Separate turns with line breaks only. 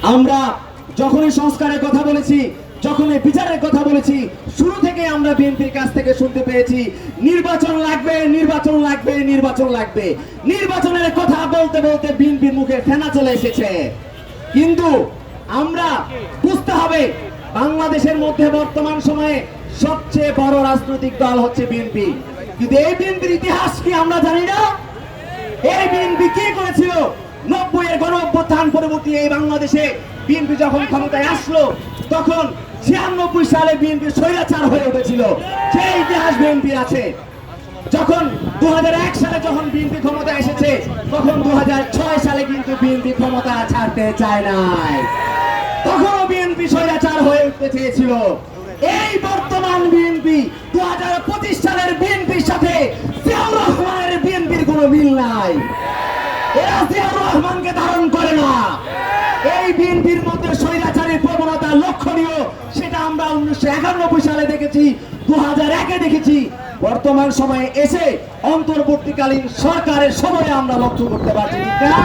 আমরা যখনই সংস্কারের কথা বলেছি, যখনই বিচারের কথা বলেছি, শুরু থেকে আমরা বিএনপির কাছ থেকে শুনতে পেয়েছি নির্বাচন লাগবে, নির্বাচন লাগবে, নির্বাচন লাগবে। নির্বাচনের কথা বলতে বলতে বিএনপির মুখে ফেনা চলে এসেছে। কিন্তু আমরা বুঝতে হবে বাংলাদেশের মধ্যে বর্তমান সময়ে সবচেয়ে বড় রাজনৈতিক দল হচ্ছে বিএনপি। কিন্তু এই বিএনপির ইতিহাস কি আমরা জানি না? এই বিএনপি কি করেছিল 90 এর গণ অভ্যুত্থান পরবর্তী এই বাংলাদেশে বিএনপি যখন ক্ষমতায় আসলো তখন 96 সালে বিএনপি স্বৈরাচার হয়ে উঠেছিল, সেই ইতিহাস বিএনপির আছে। যখন 2001 সালে যখন বিএনপি ক্ষমতা এসেছে তখন 2006 সালে কিন্তু বিএনপি ক্ষমতা ছাড়তে চায় নাই, তখনও বিএনপি স্বৈরাচার হয়ে উঠতে চেয়েছিল। এই বর্তমান বিএনপি 2025 সালের বিএনপির সাথে জিয়াউর রহমানের বিএনপির কোনো মিল নাই। এরা জিয়াউর রহমানকে ধারণ করে না। এই বিএনপির মধ্যে স্বৈরাচারী প্রবণতা লক্ষণীয়, সেটা আমরা 1991 সালে দেখেছি, 2001-এ দেখেছি, বর্তমান সময়ে এসে অন্তর্বর্তীকালীন সরকারের সময়ে আমরা লক্ষ্য করতে পারছি। ঠিক না?